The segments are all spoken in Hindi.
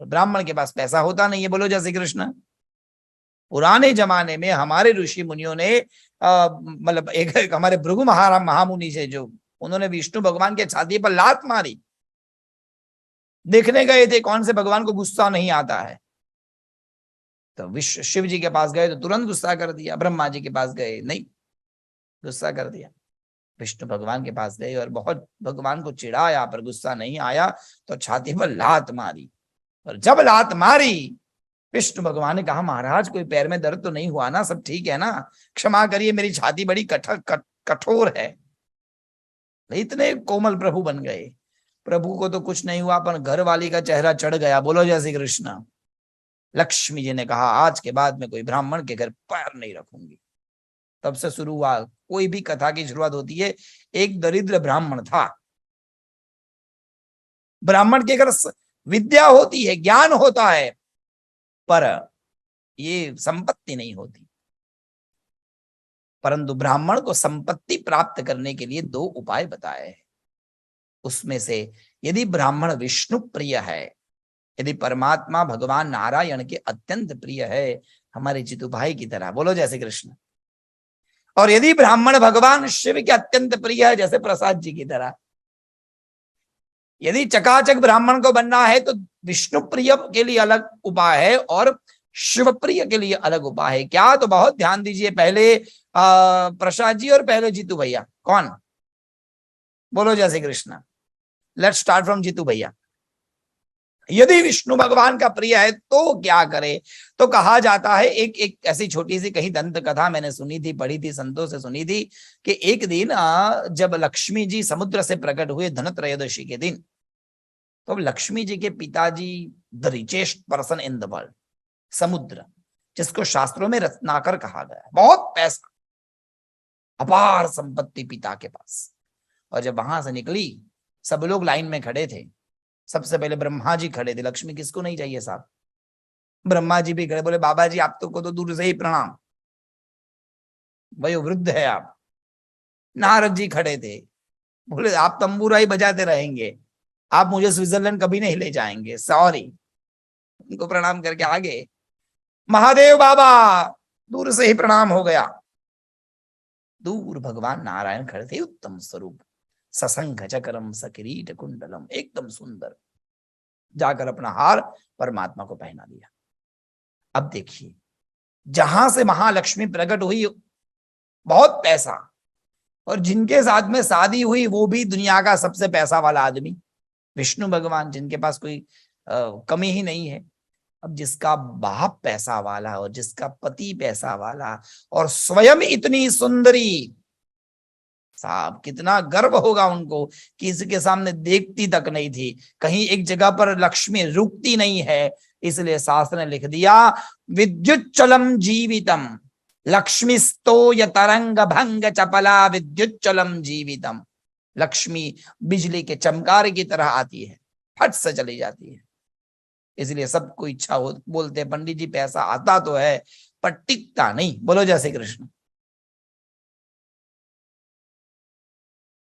ब्राह्मण के पास पैसा होता नहीं है। बोलो जय श्री कृष्ण। पुराने जमाने में हमारे ऋषि मुनियों ने मतलब एक हमारे भृगु महामुनि से जो उन्होंने विष्णु भगवान के छाती पर लात मारी। देखने गए थे कौन से भगवान को गुस्सा नहीं आता है। तो विश्व शिव जी के पास गए तो तुरंत गुस्सा कर दिया। ब्रह्मा जी के पास गए नहीं, गुस्सा कर दिया। विष्णु भगवान के पास गए और बहुत भगवान को चिढ़ाया पर गुस्सा नहीं आया, तो छाती पर लात मारी। और जब लात मारी विष्णु भगवान ने कहा, महाराज कोई पैर में दर्द तो नहीं हुआ ना, सब ठीक है ना, क्षमा करिए मेरी छाती बड़ी कठोर है। इतने कोमल प्रभु बन गए। प्रभु को तो कुछ नहीं हुआ पर घर वाली का चेहरा चढ़ गया। बोलो जय श्री कृष्ण। लक्ष्मी जी ने कहा, आज के बाद मैं कोई ब्राह्मण के घर पैर नहीं रखूंगी। तब से शुरू हुआ, कोई भी कथा की शुरुआत होती है, एक दरिद्र ब्राह्मण था। ब्राह्मण के घर विद्या होती है, ज्ञान होता है, पर ये संपत्ति नहीं होती। परंतु ब्राह्मण को संपत्ति प्राप्त करने के लिए 2 उपाय बताए हैं। उसमें से यदि ब्राह्मण विष्णु प्रिय है, यदि परमात्मा भगवान नारायण के अत्यंत प्रिय है, हमारे जितू भाई की तरह, बोलो जय श्री कृष्ण, और यदि ब्राह्मण भगवान शिव के अत्यंत प्रिय है, जैसे प्रसाद जी की तरह, यदि चकाचक ब्राह्मण को बनना है तो विष्णु प्रिय के लिए अलग उपाय है और शिव प्रिय के लिए अलग उपाय है। क्या? तो बहुत ध्यान दीजिए। पहले प्रसाद जी और पहले जीतू भैया। कौन? बोलो जय Shri Krishna. Let's start from Jitu भैया। यदि विष्णु भगवान का प्रिय है तो क्या करे? तो कहा जाता है, एक ऐसी छोटी सी कहीं दंत कथा मैंने सुनी थी, पढ़ी थी, संतों से सुनी थी, कि एक दिन जब लक्ष्मी जी समुद्र से प्रकट हुए धनत्रयोदशी के दिन, तो लक्ष्मी जी के पिताजी, the richest person in the world, समुद्र, जिसको शास्त्रों में रत्नाकर कहा गया, बहुत पैसा, अपार संपत्ति पिता के पास। और जब वहां से निकली, सब लोग लाइन में खड़े थे। सबसे पहले ब्रह्मा जी खड़े थे। लक्ष्मी किसको नहीं चाहिए साहब? ब्रह्मा जी भी खड़े, बोले बाबा जी आप तो दूर से ही प्रणाम, वयोवृद्ध है आप। नारद जी खड़े थे, बोले आप तंबूरा ही बजाते रहेंगे, आप मुझे स्विट्जरलैंड कभी नहीं ले जाएंगे, सॉरी। उनको प्रणाम करके आगे। महादेव बाबा, दूर से ही प्रणाम हो गया। दूर भगवान नारायण खड़े थे, उत्तम स्वरूप, सशंख चक्रम सकिरीट कुंडलम, एकदम सुंदर। जाकर अपना हार परमात्मा को पहना दिया। अब देखिए, जहां से महालक्ष्मी प्रकट हुई, बहुत पैसा, और जिनके साथ में शादी हुई वो भी दुनिया का सबसे पैसा वाला आदमी, विष्णु भगवान, जिनके पास कोई कमी ही नहीं है। अब जिसका बाप पैसा वाला और जिसका पति पैसा वाला और स्वयं इतनी सुंदरी, साहब कितना गर्व होगा उनको कि इसके सामने देखती तक नहीं थी। कहीं एक जगह पर लक्ष्मी रुकती नहीं है, इसलिए शास्त्र ने लिख दिया, विद्युत चलम जीवितम लक्ष्मीस्तो य तरंग भंग चपला विद्युत चलम जीवितम। लक्ष्मी बिजली के चमकार की तरह आती है, फट से चली जाती है। इसलिए सबको इच्छा हो, बोलते हैं पंडित जी पैसा आता तो है पर टिकता नहीं। बोलो जय श्री कृष्ण।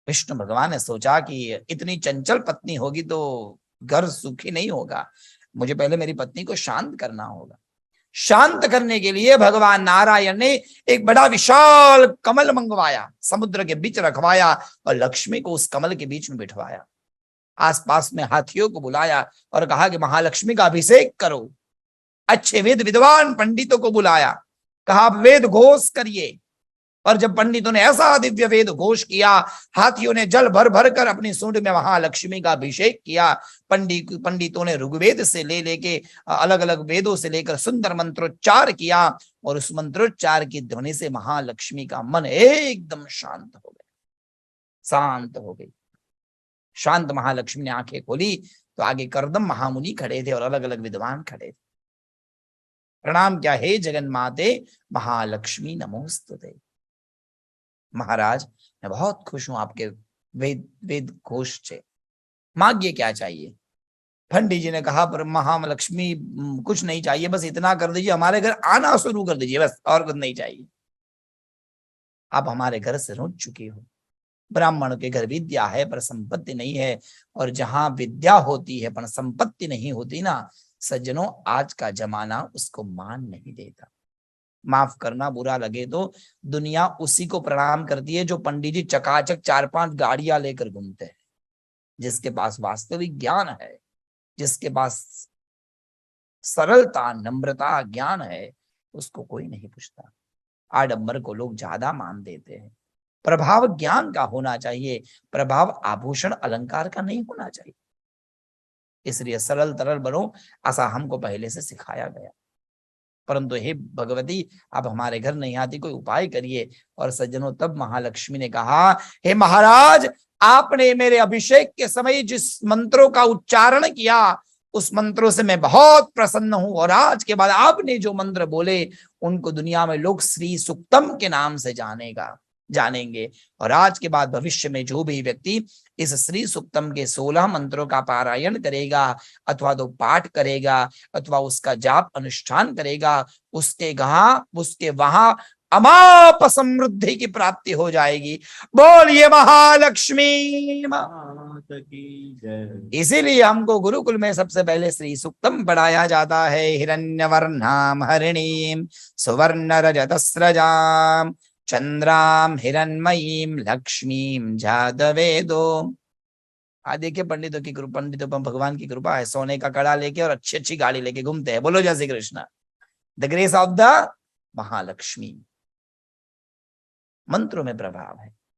विष्णु भगवान ने सोचा कि इतनी चंचल पत्नी होगी तो घर सुखी नहीं होगा, मुझे पहले मेरी पत्नी को शांत करना होगा। शांत करने के लिए भगवान नारायण ने एक बड़ा विशाल कमल मंगवाया, समुद्र के बीच रखवाया और लक्ष्मी को उस कमल के बीच में बिठवाया। आसपास में हाथियों को बुलाया और कहा कि महालक्ष्मी का अभिषेक करो। अच्छे वेद विद्वान पंडितों को बुलाया, कहा वेद घोष करिए। और जब पंडितों ने ऐसा दिव्य वेद घोष किया, हाथियों ने जल भर भर कर अपनी सूंड में महालक्ष्मी का अभिषेक किया। पंडितों ने ऋग्वेद से लेके अलग अलग वेदों से लेकर सुंदर मंत्रोच्चार किया और उस मंत्रोच्चार की ध्वनि से महालक्ष्मी का मन एकदम शांत हो गया, शांत हो गई। शांत महालक्ष्मी ने आंखें खोली तो आगे करदम महामुनि खड़े थे और अलग अलग विद्वान खड़े थे। प्रणाम क्या, हे जगन माते महालक्ष्मी नमोस्तुते। महाराज मैं बहुत खुश हूं आपके वेद घोष से, मांगिए क्या चाहिए? पंडित जी ने कहा, पर महालक्ष्मी कुछ नहीं चाहिए, बस इतना कर दीजिए हमारे घर आना शुरू कर दीजिए, बस और कुछ नहीं चाहिए। आप हमारे घर से रुठ चुके हो। ब्राह्मण के घर विद्या है पर संपत्ति नहीं है, और जहां विद्या होती है पर संपत्ति नहीं होती ना, सज्जनों, आज का जमाना उसको मान नहीं देता। माफ करना, बुरा लगे तो दुनिया उसी को प्रणाम करती है जो पंडित जी चकाचक 4-5 गाड़ियां लेकर घूमते हैं। जिसके पास वास्तविक ज्ञान है, जिसके पास सरलता, नम्रता, ज्ञान है, उसको कोई नहीं पूछता। आडंबर को लोग ज्यादा मान देते हैं। प्रभाव ज्ञान का होना चाहिए, प्रभाव आभूषण अलंकार का नहीं होना चाहिए। इसलिए सरल तरल बनो, ऐसा हमको पहले से सिखाया गया। परंतु हे भगवती, अब हमारे घर नहीं आती, कोई उपाय करिए। और सज्जनों, तब महालक्ष्मी ने कहा, हे महाराज, आपने मेरे अभिषेक के समय जिस मंत्रों का उच्चारण किया, उस मंत्रों से मैं बहुत प्रसन्न हूं। और आज के बाद आपने जो मंत्र बोले, उनको दुनिया में लोग श्री सुक्तम के नाम से जानेंगे। और आज के बाद भविष्य में जो भी व्यक्ति इस श्री सुक्तम के 16 मंत्रों का पारायण करेगा, अथवा तो पाठ करेगा, अथवा उसका जाप अनुष्ठान करेगा, उसके वहां अमाप समृद्धि की प्राप्ति हो जाएगी। बोलिए महालक्ष्मी मात की जय। इसीलिए हमको गुरुकुल में सबसे पहले श्री सुक्तम पढ़ाया जाता है। हिरण्यवर्णाम हरिणीम सुवर्ण रजतस्रजाम चंद्राम हिरण्मयीम लक्ष्मीम जातवेदो। देखिए, पंडितों पर भगवान की कृपा है, सोने का कड़ा लेके और अच्छी अच्छी गाड़ी लेके घूमते हैं। बोलो जय Shri Krishna. The grace of the Mahalakshmi. मंत्रों में प्रभाव है।